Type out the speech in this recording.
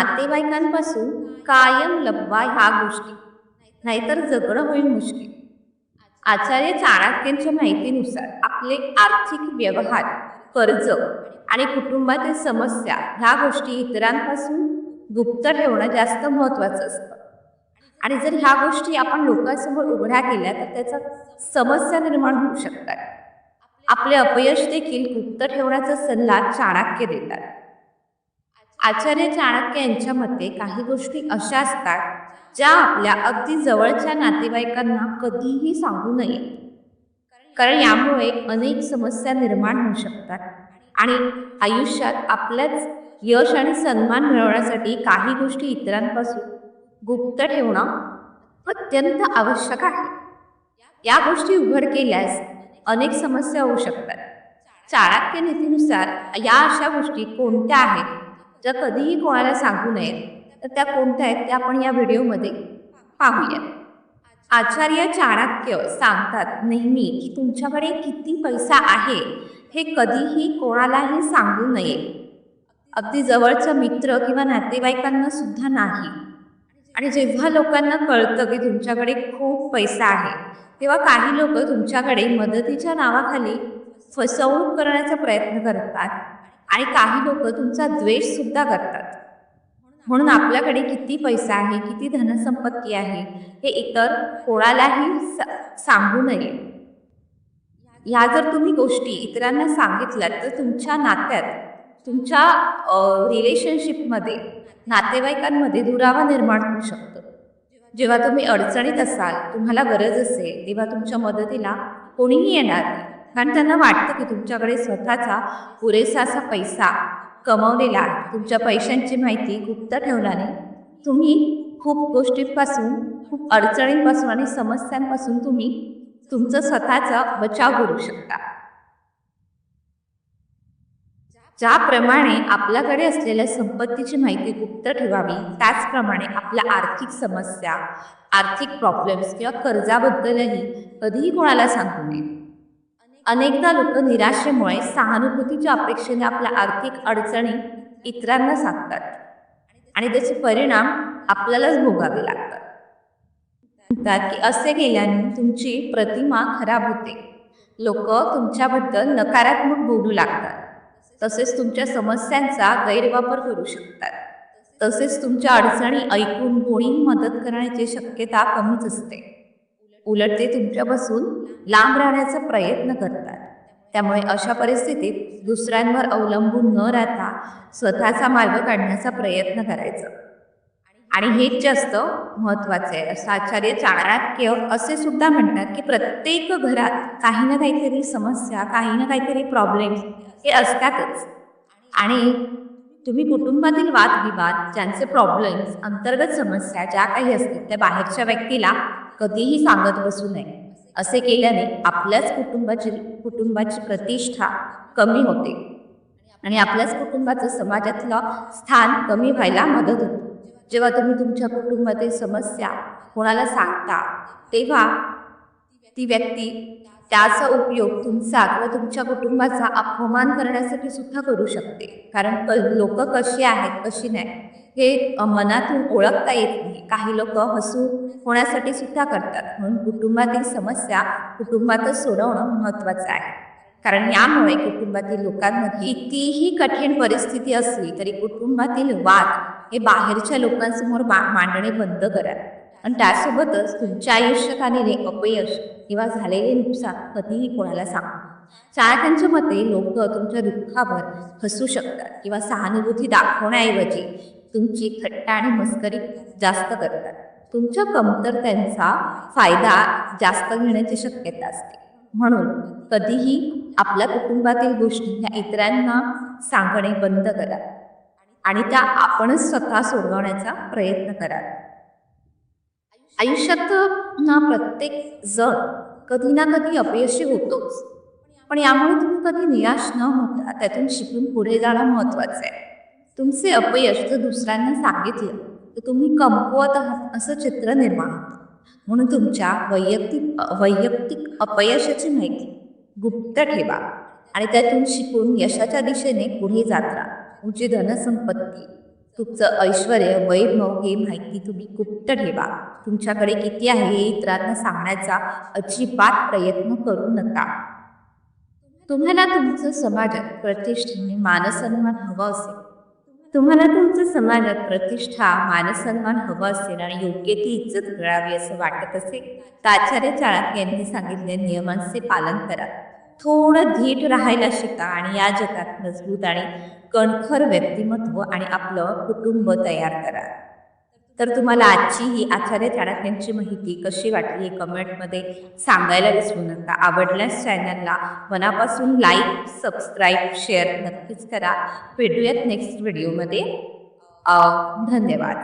नातेवाईकांपासून कायम लपवा ह्या गोष्टी, नाहीतर जगणं होईल मुश्किल. आचार्य चाणक्यांच्या माहितीनुसार आपले आर्थिक व्यवहार, कर्ज आणि कुटुंबातील समस्या ह्या गोष्टी इतरांपासून गुप्त ठेवणं जास्त महत्त्वाचं असतं. आणि जर ह्या गोष्टी आपण लोकांसमोर उघड्या केल्या तर त्याचा समस्या निर्माण होऊ शकतात. आपले अपयश देखील गुप्त ठेवण्याचा सल्ला चाणक्य देतात. आचार्य चाणक्य यांच्या मते काही गोष्टी अशा असतात ज्या आपल्या अगदी जवळच्या नातेवाईकांना कधीही सांगू नये, कारण यामुळे अनेक समस्या निर्माण होऊ शकतात. आणि आयुष्यात आपल्याच यश आणि सन्मान मिळवण्यासाठी काही गोष्टी इतरांपासून गुप्त ठेवणं अत्यंत आवश्यक आहे. या गोष्टी उघड केल्यास अनेक समस्या होऊ शकतात. चाणक्य नीतीनुसार या अशा गोष्टी कोणत्या आहेत ज्या कधीही कोणाला सांगू नयेत, तर त्या कोणत्या आहेत त्या आपण या व्हिडिओमध्ये पाहूया. आचार्य चाणक्य सांगतात नेहमी की तुमच्याकडे किती पैसा आहे हे कधीही कोणालाही सांगू नये, अगदी जवळचा मित्र किंवा नातेवाईकांना सुद्धा नाही. आणि जेव्हा लोकांना कळतं की तुमच्याकडे खूप पैसा आहे, तेव्हा काही लोक तुमच्याकडे मदतीच्या नावाखाली फसवणूक करण्याचा प्रयत्न करतात आणि काही लोक तुमचा द्वेष सुद्धा करतात. म्हणून आपल्याकडे किती पैसा आहे, किती धनसंपत्ती आहे हे इतर कोणालाही सांगू नये. ह्या जर तुम्ही गोष्टी इतरांना सांगितल्यात तर तुमच्या नात्यात, तुमच्या रिलेशनशिपमध्ये, नातेवाईकांमध्ये दुरावा निर्माण होऊ शकतो. जेव्हा तुम्ही अडचणीत असाल, तुम्हाला गरज असेल, तेव्हा तुमच्या मदतीला कोणीही येणार नाही, कारण त्यांना वाटतं की तुमच्याकडे स्वतःचा पुरेसा असा पैसा कमवलेला आहे. तुमच्या पैशांची माहिती गुप्त ठेवल्याने तुम्ही खूप गोष्टींपासून, खूप अडचणींपासून आणि समस्यांपासून तुम्ही तुमचं स्वतःचा बचाव करू शकता. ज्याप्रमाणे आपल्याकडे असलेल्या संपत्तीची माहिती गुप्त ठेवावी, त्याचप्रमाणे आपल्या आर्थिक समस्या, आर्थिक प्रॉब्लेम्स किंवा कर्जाबद्दलही कधीही कोणाला सांगू नये. अनेकदा लोक निराशेमुळे, सहानुभूतीच्या अपेक्षेने आपल्या आर्थिक अडचणी इतरांना सांगतात आणि त्याचे परिणाम आपल्यालाच भोगावे लागतात. म्हणतात की असे केल्याने तुमची प्रतिमा खराब होते, लोक तुमच्याबद्दल नकारात्मक बोलू लागतात, तसेच तुमच्या समस्यांचा गैरवापर करू शकतात, तसेच तुमच्या अडचणी ऐकून कोणी मदत करण्याची शक्यता कमीच असते. उलट ते तुमच्यापासून लांब राहण्याचा प्रयत्न करतात. त्यामुळे अशा परिस्थितीत दुसऱ्यांवर अवलंबून न राहता स्वतःचा मार्ग काढण्याचा प्रयत्न करायचा. आणि हेच जास्त महत्त्वाचे आहे. असं आचार्य चाणक्य असे सुद्धा म्हणतात की प्रत्येक घरात काही ना काहीतरी समस्या, काही ना काहीतरी प्रॉब्लेम्स हे असतातच. आणि तुम्ही कुटुंबातील वादविवाद, ज्यांचे प्रॉब्लेम्स, अंतर्गत समस्या ज्या काही असतील त्या बाहेरच्या व्यक्तीला कधीही सांगत बसू नये. असे केल्याने आपल्याच कुटुंबाची प्रतिष्ठा कमी होते आणि आपल्याच कुटुंबाचं समाजातलं स्थान कमी व्हायला मदत होते. जेव्हा तुम्ही तुमच्या कुटुंबातील समस्या कोणाला सांगता, तेव्हा ती व्यक्ती त्याचा उपयोग तुमचा किंवा तुमच्या कुटुंबाचा अपमान करण्यासाठी सुद्धा करू शकते. कारण लोक कशी आहेत, कशी नाही हे मनातून ओळखता येत नाही. काही लोक हसू होण्यासाठी सुद्धा करतात. म्हणून कुटुंबातील समस्या कुटुंबातच सोडवणं महत्त्वाचं आहे. कारण यामुळे कुटुंबातील लोकांमध्ये कितीही कठीण परिस्थिती असली तरी कुटुंबातील वाद हे बाहेरच्या लोकांसमोर मांडणे बंद करा. आणि त्यासोबतच तुमच्या आयुष्यात आलेले अपयश किंवा झालेले नुकसान कधीही कोणाला सांगा. चाणक्यांच्या मते लोक तुमच्या दुःखावर हसू शकतात किंवा सहानुभूती दाखवण्याऐवजी तुमची थट्टा आणि मस्करी जास्त करतात. तुमच्या कमतरतेचा फायदा जास्त घेण्याची शक्यता असते. म्हणून कधीही आपल्या कुटुंबातील गोष्टी ह्या इतरांना सांगणे बंद करा आणि त्या आपणच स्वतः सोडवण्याचा प्रयत्न करा. आयुष्यात ना प्रत्येक जण कधी ना कधी अपयशी होतोच, पण यामुळे तुम्ही कधी निराश न होता त्यातून शिकून पुढे जाणं महत्त्वाचं आहे. तुमचे अपयश जर दुसऱ्यांना सांगितलं तर तुम्ही कमकुवत आहात असं चित्र निर्माण होतं. म्हणून तुमच्या वैयक्तिक अपयशाची माहिती गुप्त ठेवा आणि त्यातून शिकून यशाच्या दिशेने पुढे जात राहा. तुमची धनसंपत्ती, तुमचं ऐश्वर, वैभव हे माहिती तुम्ही गुप्त ठेवा. तुमच्याकडे किती आहे हे इतरांना सांगण्याचा अजिबात प्रयत्न करू नका. तुम्हाला तुमचं समाजात प्रतिष्ठा आणि मानसन्मान हवं असेल, तुम्हाला तुमचं समाजात प्रतिष्ठा, मानसन्मान हवं असेल आणि योग्य ती इज्जत मिळावी असं वाटत असेल, तर आचार्य चाणक्य यांनी सांगितलेल्या नियमांचे पालन करा. थोडं धीट राहायला शिका आणि या जगात मजबूत आणि कणखर व्यक्तिमत्व आणि आपलं कुटुंब तयार करा. तर तुम्हाला आजची ही आचार्य चाणक्यांची माहिती कशी वाटली हे कमेंटमध्ये सांगायला विसरू नका. आवडल्यास चॅनलला मनापासून लाईक, सबस्क्राईब, शेअर नक्कीच करा. भेटूयात नेक्स्ट व्हिडिओमध्ये. धन्यवाद.